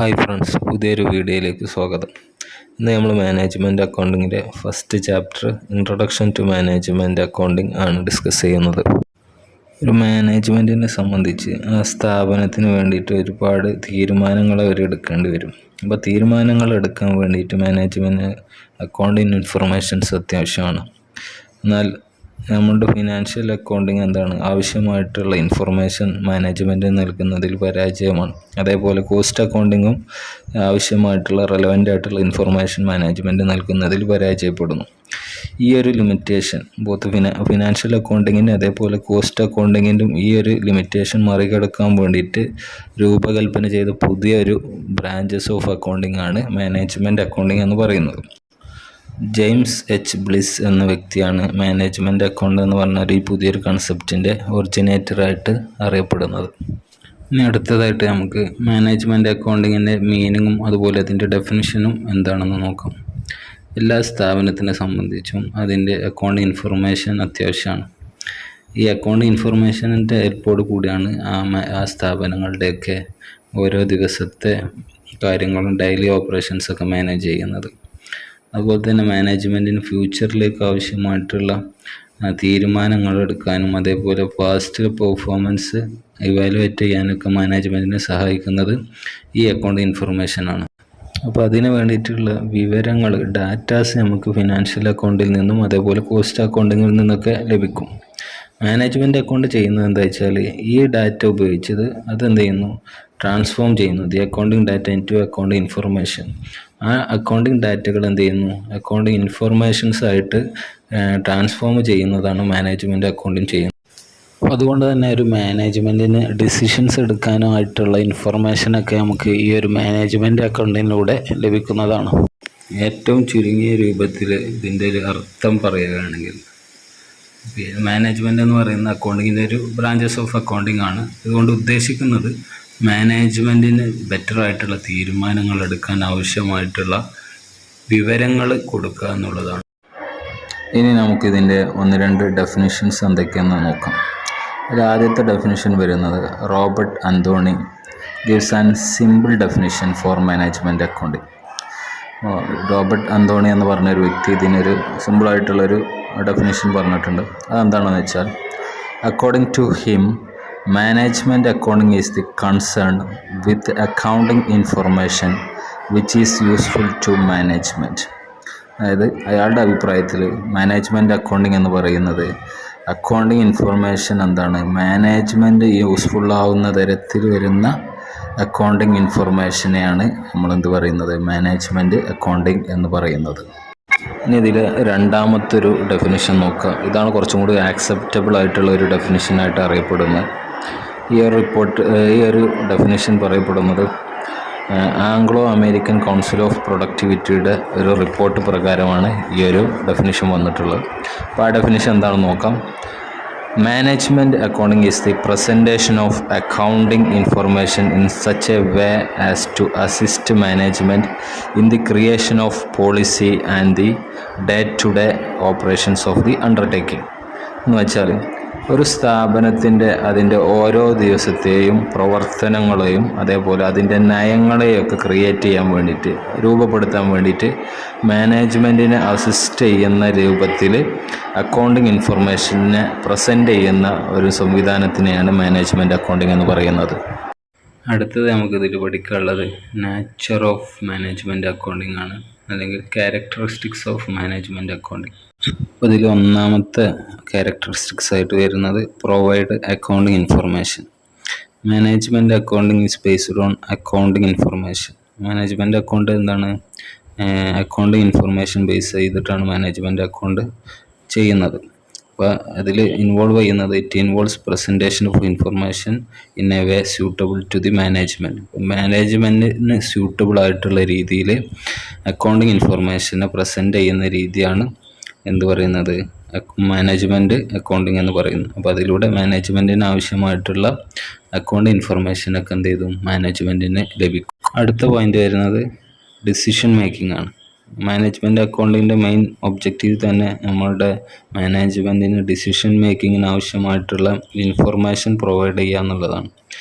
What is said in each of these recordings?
Hi friends, പുതിയൊരു വീഡിയോയിലേക്ക് സ്വാഗതം. ഇന്ന് നമ്മൾ മാനേജ്മെൻറ്റ് അക്കൗണ്ടിങ്ങിൻ്റെ first chapter introduction to management accounting ആണ് ഡിസ്കസ് ചെയ്യുന്നത്. ഒരു മാനേജ്മെൻറ്റിനെ സംബന്ധിച്ച് ആ സ്ഥാപനത്തിന് വേണ്ടിയിട്ട് ഒരുപാട് തീരുമാനങ്ങൾ അവർ എടുക്കേണ്ടി വരും. അപ്പോൾ തീരുമാനങ്ങൾ എടുക്കാൻ വേണ്ടിയിട്ട് മാനേജ്മെൻറ്റ് അക്കൗണ്ടിങ് ഇൻഫർമേഷൻസ് അത്യാവശ്യമാണ്. എന്നാൽ നമ്മുടെ ഫിനാൻഷ്യൽ അക്കൗണ്ടിങ് എന്താണ്, ആവശ്യമായിട്ടുള്ള ഇൻഫർമേഷൻ മാനേജ്മെൻറ്റ് നൽകുന്നതിൽ പരാജയമാണ്. അതേപോലെ കോസ്റ്റ് അക്കൗണ്ടിങ്ങും ആവശ്യമായിട്ടുള്ള റെലവൻ്റ് ആയിട്ടുള്ള ഇൻഫർമേഷൻ മാനേജ്മെൻറ്റ് നൽകുന്നതിൽ പരാജയപ്പെടുന്നു. ഈ ഒരു ലിമിറ്റേഷൻ ഫിനാൻഷ്യൽ അക്കൗണ്ടിങ്ങിൻ്റെ അതേപോലെ കോസ്റ്റ് അക്കൗണ്ടിങ്ങിൻ്റെയും ഈ ഒരു ലിമിറ്റേഷൻ മറികടക്കാൻ വേണ്ടിയിട്ട് രൂപകൽപ്പന ചെയ്ത പുതിയൊരു ബ്രാഞ്ചസ് ഓഫ് അക്കൗണ്ടിങ് ആണ് മാനേജ്മെൻറ്റ് അക്കൗണ്ടിങ് എന്ന് പറയുന്നത്. ജെയിംസ് എച്ച് ബ്ലിസ് എന്ന വ്യക്തിയാണ് മാനേജ്മെൻറ്റ് അക്കൗണ്ട് എന്ന് പറഞ്ഞ ഈ പുതിയൊരു കൺസെപ്റ്റിൻ്റെ ഒറിജിനേറ്ററായിട്ട് അറിയപ്പെടുന്നത്. ഇനി അടുത്തതായിട്ട് നമുക്ക് മാനേജ്മെൻറ്റ് അക്കൗണ്ടിങ്ങിൻ്റെ മീനിങ്ങും അതുപോലെ അതിൻ്റെ ഡെഫിനിഷനും എന്താണെന്ന് നോക്കാം. എല്ലാ സ്ഥാപനത്തിനെ സംബന്ധിച്ചും അതിൻ്റെ അക്കൗണ്ട് ഇൻഫർമേഷൻ അത്യാവശ്യമാണ്. ഈ അക്കൗണ്ട് ഇൻഫർമേഷൻ്റെ ഹെൽപ്പോട് കൂടിയാണ് ആ സ്ഥാപനങ്ങളുടെയൊക്കെ ഓരോ ദിവസത്തെ കാര്യങ്ങളും ഡെയിലി ഓപ്പറേഷൻസൊക്കെ മാനേജ് ചെയ്യുന്നത്. അതുപോലെ തന്നെ മാനേജ്മെൻറ്റിന് ഫ്യൂച്ചറിലേക്ക് ആവശ്യമായിട്ടുള്ള തീരുമാനങ്ങൾ എടുക്കാനും അതേപോലെ പാസ്റ്റ് പെർഫോമൻസ് ഇവാലുവേറ്റ് ചെയ്യാനൊക്കെ മാനേജ്മെൻറ്റിനെ സഹായിക്കുന്നത് ഈ അക്കൗണ്ട് ഇൻഫർമേഷനാണ്. അപ്പോൾ അതിന് വേണ്ടിയിട്ടുള്ള വിവരങ്ങൾ, ഡാറ്റാസ് നമുക്ക് ഫിനാൻഷ്യൽ അക്കൗണ്ടിൽ നിന്നും അതേപോലെ കോസ്റ്റ് അക്കൗണ്ടിങ്ങിൽ നിന്നൊക്കെ ലഭിക്കും. മാനേജ്മെൻറ്റ് അക്കൗണ്ട് ചെയ്യുന്നത് എന്താ വെച്ചാൽ ഈ ഡാറ്റ ഉപയോഗിച്ചത് അതെന്ത് ചെയ്യുന്നു, ട്രാൻസ്ഫോം ചെയ്യുന്നു the accounting data into account information. ആ അക്കൗണ്ടിങ് ഡാറ്റകൾ എന്ത് ചെയ്യുന്നു, അക്കൗണ്ടിങ് ഇൻഫർമേഷൻസ് ആയിട്ട് ട്രാൻസ്ഫോം ചെയ്യുന്നതാണ് മാനേജ്മെൻറ്റ് അക്കൗണ്ടിങ് ചെയ്യുന്നത്. അതുകൊണ്ട് തന്നെ ഒരു മാനേജ്മെൻറ്റിന് ഡിസിഷൻസ് എടുക്കാനായിട്ടുള്ള ഇൻഫർമേഷനൊക്കെ നമുക്ക് ഈ ഒരു മാനേജ്മെൻറ്റ് അക്കൗണ്ടിങ്ങിലൂടെ ലഭിക്കുന്നതാണ്. ഏറ്റവും ചുരുങ്ങിയ രൂപത്തിൽ ഇതിൻ്റെ ഒരു അർത്ഥം പറയുകയാണെങ്കിൽ മാനേജ്മെൻറ്റ് എന്ന് പറയുന്ന അക്കൗണ്ടിങ്ങിൻ്റെ ഒരു ബ്രാഞ്ചസ് ഓഫ് അക്കൗണ്ടിങ് ആണ്. ഇതുകൊണ്ട് ഉദ്ദേശിക്കുന്നത് മാനേജ്മെൻറ്റിന് ബെറ്ററായിട്ടുള്ള തീരുമാനങ്ങൾ എടുക്കാൻ ആവശ്യമായിട്ടുള്ള വിവരങ്ങൾ കൊടുക്കുക എന്നുള്ളതാണ്. ഇനി നമുക്കിതിൻ്റെ ഒന്ന് രണ്ട് ഡെഫിനിഷൻസ് എന്തൊക്കെയാണെന്ന് നോക്കാം. ആദ്യത്തെ ഡെഫിനിഷൻ വരുന്നത് Robert Anthony gives an simple definition for management accounting. Robert Anthony എന്ന് പറഞ്ഞൊരു വ്യക്തി ഇതിനൊരു സിമ്പിളായിട്ടുള്ളൊരു ഡെഫിനിഷൻ പറഞ്ഞിട്ടുണ്ട്. അതെന്താണെന്ന് വെച്ചാൽ, according to him management accounting is the concern with accounting information which is useful to management. അതായത് അയാളുടെ അഭിപ്രായത്തിൽ മാനേജ്മെൻറ്റ് അക്കൗണ്ടിങ് എന്ന് പറയുന്നത് അക്കൗണ്ടിങ് ഇൻഫർമേഷൻ എന്താണ്, മാനേജ്മെൻറ്റ് യൂസ്ഫുള്ളാവുന്ന തരത്തിൽ വരുന്ന അക്കൗണ്ടിങ് ഇൻഫർമേഷനെയാണ് നമ്മളെന്ത് പറയുന്നത്, മാനേജ്മെൻറ്റ് അക്കൗണ്ടിങ് എന്ന് പറയുന്നത്. ഇനി ഇതിൽ രണ്ടാമത്തൊരു ഡെഫിനിഷൻ നോക്കുക. ഇതാണ് കുറച്ചും കൂടി ആക്സെപ്റ്റബിൾ ആയിട്ടുള്ള ഒരു ഡെഫിനിഷനായിട്ട് അറിയപ്പെടുന്നത്. ഈ ഒരു ഡെഫിനിഷൻ പറയപ്പെടുന്നത് ആംഗ്ലോ അമേരിക്കൻ കൗൺസിൽ ഓഫ് പ്രൊഡക്ടിവിറ്റിയുടെ ഒരു റിപ്പോർട്ട് പ്രകാരമാണ് ഈ ഒരു ഡെഫിനിഷൻ വന്നിട്ടുള്ളത്. അപ്പോൾ ആ ഡെഫിനിഷൻ എന്താണെന്ന് നോക്കാം. Management accounting is the presentation of accounting information in such a way as to assist management in the creation of policy and the day to day operations of the undertaking. എന്ന് വെച്ചാൽ ഒരു സ്ഥാപനത്തിൻ്റെ അതിൻ്റെ ഓരോ ദിവസത്തെയും പ്രവർത്തനങ്ങളെയും അതേപോലെ അതിൻ്റെ നയങ്ങളെയൊക്കെ ക്രിയേറ്റ് ചെയ്യാൻ വേണ്ടിയിട്ട്, രൂപപ്പെടുത്താൻ വേണ്ടിയിട്ട് മാനേജ്മെൻറ്റിനെ അസിസ്റ്റ് ചെയ്യുന്ന രൂപത്തിൽ അക്കൗണ്ടിങ് ഇൻഫർമേഷനെ പ്രസൻറ്റ് ചെയ്യുന്ന ഒരു സംവിധാനത്തിനെയാണ് മാനേജ്മെൻറ്റ് അക്കൗണ്ടിങ് എന്ന് പറയുന്നത്. അടുത്തത് നമുക്കിതിൽ പഠിക്കാനുള്ളത് നേച്ചർ ഓഫ് മാനേജ്മെൻറ്റ് അക്കൗണ്ടിങ് ആണ്, അല്ലെങ്കിൽ ക്യാരക്ടറിസ്റ്റിക്സ് ഓഫ് മാനേജ്മെൻറ്റ് അക്കൗണ്ടിങ്. അപ്പോൾ ഇതിൽ ഒന്നാമത്തെ ക്യാരക്ടറിസ്റ്റിക്സ് ആയിട്ട് വരുന്നത് provide accounting information. Management accounting is based on accounting information. Management account എന്താണ്, അക്കൗണ്ടിങ് ഇൻഫർമേഷൻ ബേസ് ചെയ്തിട്ടാണ് മാനേജ്മെൻറ്റ് അക്കൗണ്ട് ചെയ്യുന്നത്. അപ്പോൾ അതിൽ ഇൻവോൾവ് ചെയ്യുന്നത് it involves presentation of information in a way suitable to the management. മാനേജ്മെൻറ്റിന് suitable ആയിട്ടുള്ള രീതിയിൽ accounting ഇൻഫർമേഷനെ present ചെയ്യുന്ന രീതിയാണ് എന്ത് പറയുന്നത്, മാനേജ്മെൻറ്റ് അക്കൗണ്ടിങ് എന്ന് പറയുന്നു. അപ്പോൾ അതിലൂടെ മാനേജ്മെൻറ്റിന് ആവശ്യമായിട്ടുള്ള അക്കൗണ്ട് ഇൻഫർമേഷനൊക്കെ എന്ത് ചെയ്തു, മാനേജ്മെൻറ്റിന് ലഭിക്കും. അടുത്ത പോയിന്റ് വരുന്നത് ഡിസിഷൻ മേക്കിംഗ് ആണ്. മാനേജ്മെൻറ്റ് അക്കൗണ്ടിൻ്റെ മെയിൻ ഒബ്ജക്റ്റീവ് തന്നെ നമ്മളുടെ മാനേജ്മെൻറ്റിന് ഡിസിഷൻ മേക്കിങ്ങിന് ആവശ്യമായിട്ടുള്ള ഇൻഫർമേഷൻ പ്രൊവൈഡ് ചെയ്യുക എന്നുള്ളതാണ്.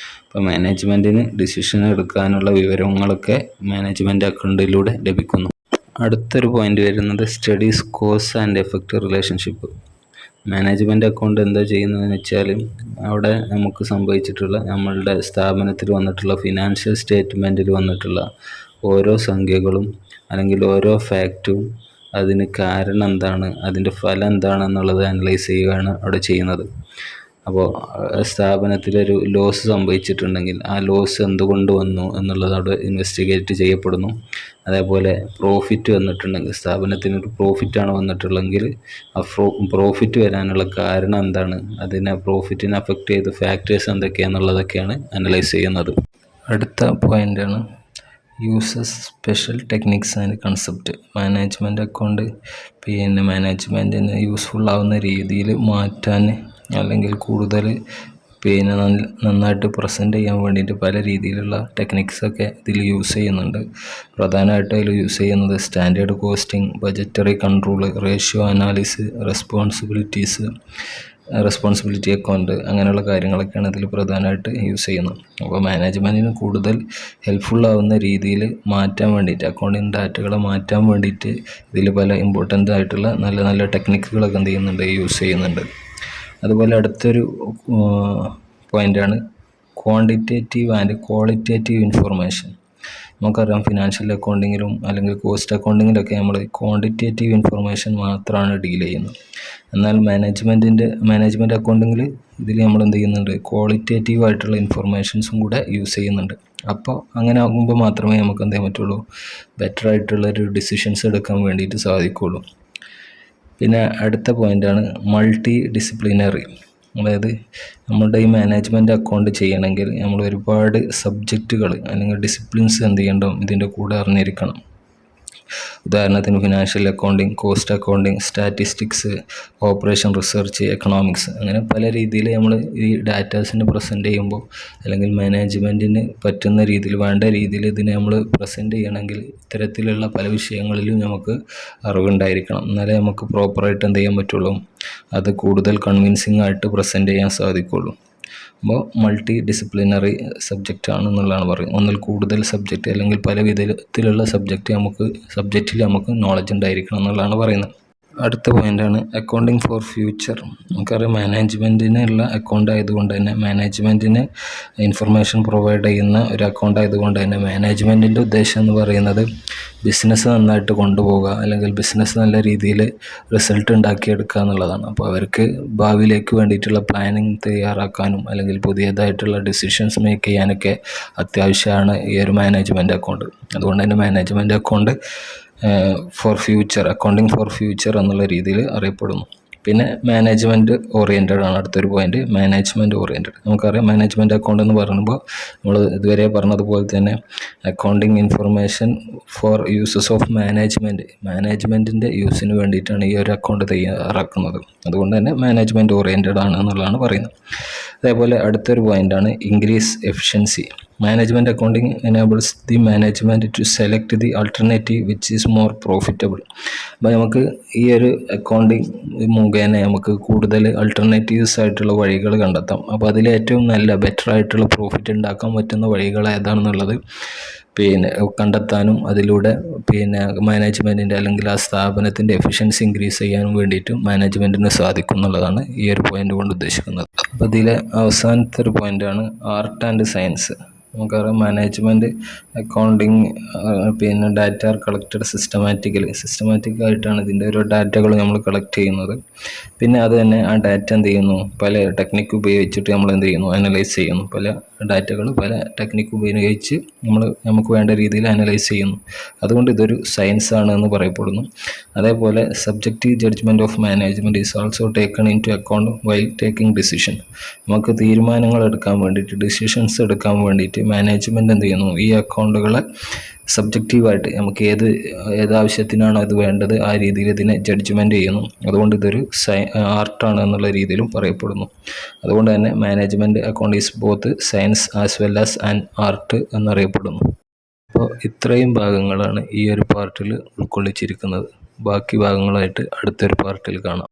അപ്പോൾ മാനേജ്മെൻറ്റിന് ഡിസിഷൻ എടുക്കാനുള്ള വിവരങ്ങളൊക്കെ മാനേജ്മെൻറ്റ് അക്കൗണ്ടിലൂടെ ലഭിക്കുന്നു. അടുത്തൊരു പോയിന്റ് വരുന്നത് studies cause and effect relationship. Management account എന്താ ചെയ്യുന്നതെന്ന് വെച്ചാൽ അവിടെ നമുക്ക് സംഭവിച്ചിട്ടുള്ള നമ്മളുടെ സ്ഥാപനത്തിൽ വന്നിട്ടുള്ള ഫിനാൻഷ്യൽ സ്റ്റേറ്റ്മെൻറ്റിൽ വന്നിട്ടുള്ള ഓരോ സംഖ്യകളും അല്ലെങ്കിൽ ഓരോ ഫാക്റ്റും അതിന് കാരണം എന്താണ്, അതിൻ്റെ ഫലം എന്താണെന്നുള്ളത് അനലൈസ് ചെയ്യുകയാണ് അവിടെ ചെയ്യുന്നത്. അപ്പോൾ സ്ഥാപനത്തിലൊരു ലോസ് സംഭവിച്ചിട്ടുണ്ടെങ്കിൽ ആ ലോസ് എന്തുകൊണ്ട് വന്നു എന്നുള്ളത് അവിടെ ഇൻവെസ്റ്റിഗേറ്റ് ചെയ്യപ്പെടുന്നു. അതേപോലെ പ്രോഫിറ്റ് വന്നിട്ടുണ്ടെങ്കിൽ സ്ഥാപനത്തിനൊരു പ്രോഫിറ്റാണ് വന്നിട്ടുള്ളതെങ്കിൽ ആ പ്രോഫിറ്റ് വരാനുള്ള കാരണം എന്താണ്, അതിനെ പ്രോഫിറ്റിനെ അഫക്റ്റ് ചെയ്ത ഫാക്ടേഴ്സ് എന്തൊക്കെയാണെന്നുള്ളതൊക്കെയാണ് അനലൈസ് ചെയ്യുന്നത്. അടുത്ത പോയിൻ്റാണ് uses special techniques and concept. Management account മാനേജ്മെൻറ്റിന് യൂസ്ഫുൾ ആവുന്ന രീതിയിൽ മാറ്റാൻ അല്ലെങ്കിൽ കൂടുതൽ നന്നായിട്ട് പ്രസൻറ്റ് ചെയ്യാൻ വേണ്ടിയിട്ട് പല രീതിയിലുള്ള ടെക്നിക്സൊക്കെ ഇതിൽ യൂസ് ചെയ്യുന്നുണ്ട്. പ്രധാനമായിട്ടും അതിൽ യൂസ് ചെയ്യുന്നത് standard costing, budgetary control, ratio analysis, responsibility account, അങ്ങനെയുള്ള കാര്യങ്ങളൊക്കെയാണ് ഇതിൽ പ്രധാനമായിട്ട് യൂസ് ചെയ്യുന്നത്. അപ്പോൾ മാനേജ്മെൻറ്റിന് കൂടുതൽ ഹെൽപ്ഫുൾ ആവുന്ന രീതിയിൽ മാറ്റാൻ വേണ്ടിയിട്ട്, അക്കൗണ്ടിങ് ഡാറ്റകളെ മാറ്റാൻ വേണ്ടിയിട്ട് ഇതിൽ പല ഇമ്പോർട്ടൻ്റ് ആയിട്ടുള്ള നല്ല നല്ല ടെക്നിക്കുകളൊക്കെ എന്ത് ചെയ്യുന്നുണ്ട്, യൂസ് ചെയ്യുന്നുണ്ട്. അതുപോലെ അടുത്തൊരു പോയിൻ്റാണ് ക്വാണ്ടിറ്റേറ്റീവ് ആൻഡ് ക്വാളിറ്റേറ്റീവ് ഇൻഫർമേഷൻ. നമുക്കറിയാം ഫിനാൻഷ്യൽ അക്കൗണ്ടിങ്ങിലും അല്ലെങ്കിൽ കോസ്റ്റ് അക്കൗണ്ടിങ്ങിലൊക്കെ നമ്മൾ ക്വാണ്ടിറ്റേറ്റീവ് ഇൻഫർമേഷൻ മാത്രമാണ് ഡീൽ ചെയ്യുന്നത്. എന്നാൽ മാനേജ്മെൻറ്റ് അക്കൗണ്ടിങ്ങിൽ ഇതിൽ നമ്മൾ എന്ത് ചെയ്യുന്നുണ്ട്, ക്വാളിറ്റേറ്റീവ് ആയിട്ടുള്ള ഇൻഫർമേഷൻസും കൂടെ യൂസ് ചെയ്യുന്നുണ്ട്. അപ്പോൾ അങ്ങനെ ആകുമ്പോൾ മാത്രമേ നമുക്ക് എന്ത് ചെയ്യാൻ പറ്റുള്ളൂ, ബെറ്റർ ആയിട്ടുള്ളൊരു ഡിസിഷൻസ് എടുക്കാൻ വേണ്ടിയിട്ട് സാധിക്കുള്ളൂ. പിന്നെ അടുത്ത പോയിൻ്റാണ് മൾട്ടി ഡിസിപ്ലിനറി. അതായത് നമ്മളുടെ ഈ മാനേജ്മെൻറ്റ് അക്കൗണ്ട് ചെയ്യണമെങ്കിൽ നമ്മൾ ഒരുപാട് സബ്ജക്റ്റുകൾ അല്ലെങ്കിൽ ഡിസിപ്ലിൻസ് എന്ത് ചെയ്യണം, ഇതിൻ്റെ കൂടെ അറിഞ്ഞിരിക്കണം. ഉദാഹരണത്തിന് financial accounting, cost accounting, statistics, operation research, economics, അങ്ങനെ പല രീതിയിൽ നമ്മൾ ഈ ഡാറ്റാസിന് പ്രസൻറ്റ് ചെയ്യുമ്പോൾ അല്ലെങ്കിൽ മാനേജ്മെൻറ്റിന് പറ്റുന്ന രീതിയിൽ വേണ്ട രീതിയിൽ ഇതിനെ നമ്മൾ പ്രസൻറ്റ് ചെയ്യണമെങ്കിൽ ഇത്തരത്തിലുള്ള പല വിഷയങ്ങളിലും നമുക്ക് അറിവുണ്ടായിരിക്കണം. എന്നാലേ നമുക്ക് പ്രോപ്പറായിട്ട് എന്ത് ചെയ്യാൻ പറ്റുള്ളൂ, അത് കൂടുതൽ കൺവിൻസിങ് ആയിട്ട് പ്രസൻറ്റ് ചെയ്യാൻ സാധിക്കുള്ളൂ. അപ്പോൾ മൾട്ടി ഡിസിപ്ലിനറി സബ്ജക്റ്റ് ആണെന്നുള്ളതാണ് പറയുന്നത്. ഒന്നിൽ കൂടുതൽ സബ്ജക്റ്റ് അല്ലെങ്കിൽ പല വിധത്തിലുള്ള സബ്ജക്റ്റിൽ നമുക്ക് നോളജ് ഉണ്ടായിരിക്കണം എന്നുള്ളതാണ് പറയുന്നത്. അടുത്ത പോയിൻ്റാണ് അക്കൗണ്ടിങ് ഫോർ ഫ്യൂച്ചർ. നമുക്കറിയാം മാനേജ്മെൻറ്റിനുള്ള അക്കൗണ്ട് ആയതുകൊണ്ട് തന്നെ, മാനേജ്മെൻറ്റിന് ഇൻഫർമേഷൻ പ്രൊവൈഡ് ചെയ്യുന്ന ഒരു അക്കൗണ്ട് ആയതുകൊണ്ട് തന്നെ മാനേജ്മെൻറ്റിൻ്റെ ഉദ്ദേശം എന്ന് പറയുന്നത് ബിസിനസ് നന്നായിട്ട് കൊണ്ടുപോകുക അല്ലെങ്കിൽ ബിസിനസ് നല്ല രീതിയിൽ റിസൾട്ട് ഉണ്ടാക്കിയെടുക്കുക എന്നുള്ളതാണ്. അപ്പോൾ അവർക്ക് ഭാവിയിലേക്ക് വേണ്ടിയിട്ടുള്ള പ്ലാനിങ് തയ്യാറാക്കാനും അല്ലെങ്കിൽ പുതിയതായിട്ടുള്ള ഡിസിഷൻസ് മേക്ക് ചെയ്യാനൊക്കെ അത്യാവശ്യമാണ് ഈ ഒരു മാനേജ്മെൻറ്റ് അക്കൗണ്ട്. അതുകൊണ്ട് തന്നെ management account for future, accounting for future എന്നുള്ള രീതിയിൽ അറിയപ്പെടുന്നു. പിന്നെ മാനേജ്മെൻറ്റ് ഓറിയൻറ്റഡ് ആണ് അടുത്തൊരു പോയിന്റ്, മാനേജ്മെൻറ്റ് ഓറിയൻറ്റഡ്. നമുക്കറിയാം മാനേജ്മെൻറ്റ് അക്കൗണ്ട് എന്ന് പറയുമ്പോൾ നമ്മൾ ഇതുവരെ പറഞ്ഞതുപോലെ തന്നെ accounting information for uses of മാനേജ്മെൻറ്റിൻ്റെ യൂസിന് വേണ്ടിയിട്ടാണ് ഈ ഒരു അക്കൗണ്ട് തയ്യാറാക്കുന്നത്. അതുകൊണ്ട് തന്നെ മാനേജ്മെൻറ്റ് ഓറിയൻറ്റഡ് ആണ് എന്നുള്ളതാണ് പറയുന്നത്. അതേപോലെ അടുത്തൊരു പോയിൻ്റാണ് increase efficiency. Management accounting enables the management to select the alternative which is more profitable. അപ്പോൾ നമുക്ക് ഈ ഒരു അക്കൗണ്ടിങ് മുഖേന നമുക്ക് കൂടുതൽ ആൾട്ടർനേറ്റീവ്സ് ആയിട്ടുള്ള വഴികൾ കണ്ടെത്താം. അപ്പോൾ അതിൽ ഏറ്റവും നല്ല ബെറ്റർ ആയിട്ടുള്ള പ്രോഫിറ്റ് ഉണ്ടാക്കാൻ പറ്റുന്ന വഴികൾ ഏതാണെന്നുള്ളത് കണ്ടെത്താനും അതിലൂടെ മാനേജ്മെൻറ്റിൻ്റെ അല്ലെങ്കിൽ ആ സ്ഥാപനത്തിൻ്റെ എഫിഷ്യൻസി ഇൻക്രീസ് ചെയ്യാനും വേണ്ടിയിട്ട് മാനേജ്മെൻറ്റിന് സാധിക്കും എന്നുള്ളതാണ് ഈ ഒരു പോയിൻ്റ് കൊണ്ട് ഉദ്ദേശിക്കുന്നത്. അപ്പോൾ ഇതിലെ അവസാനത്തെ ഒരു പോയിൻ്റാണ് ആർട്ട് ആൻഡ് സയൻസ്. നമുക്കറിയാം management accounting data are collected സിസ്റ്റമാറ്റിക്കായിട്ടാണ് ഇതിൻ്റെ ഓരോ ഡാറ്റകൾ നമ്മൾ കളക്ട് ചെയ്യുന്നത്. പിന്നെ അത് തന്നെ ആ ഡാറ്റ എന്ത് ചെയ്യുന്നു, പല ടെക്നിക്ക് ഉപയോഗിച്ചിട്ട് നമ്മൾ എന്ത് ചെയ്യുന്നു, അനലൈസ് ചെയ്യുന്നു. പല ഡാറ്റകൾ പല ടെക്നിക്ക് ഉപയോഗിച്ച് നമുക്ക് വേണ്ട രീതിയിൽ അനലൈസ് ചെയ്യുന്നു. അതുകൊണ്ട് ഇതൊരു സയൻസ് ആണ് എന്ന് പറയപ്പെടുന്നു. അതേപോലെ subjective judgement of management is also taken into account while taking decision. നമുക്ക് തീരുമാനങ്ങൾ എടുക്കാൻ വേണ്ടിയിട്ട്, ഡിസിഷൻസ് എടുക്കാൻ വേണ്ടിയിട്ട് മാനേജ്മെൻറ്റ് എന്ത് ചെയ്യുന്നു, ഈ അക്കൗണ്ടുകളെ സബ്ജക്റ്റീവായിട്ട് നമുക്ക് ഏതാവശ്യത്തിനാണോ അത് വേണ്ടത് ആ രീതിയിൽ ഇതിനെ ജഡ്ജ്മെൻറ്റ് ചെയ്യുന്നു. അതുകൊണ്ട് ഇതൊരു ആർട്ടാണ് എന്നുള്ള രീതിയിലും പറയപ്പെടുന്നു. അതുകൊണ്ട് തന്നെ management account is both science as well as an art എന്നറിയപ്പെടുന്നു. അപ്പോൾ ഇത്രയും ഭാഗങ്ങളാണ് ഈ ഒരു പാർട്ടിൽ ഉൾക്കൊള്ളിച്ചിരിക്കുന്നത്. ബാക്കി ഭാഗങ്ങളായിട്ട് അടുത്തൊരു പാർട്ടിൽ കാണാം.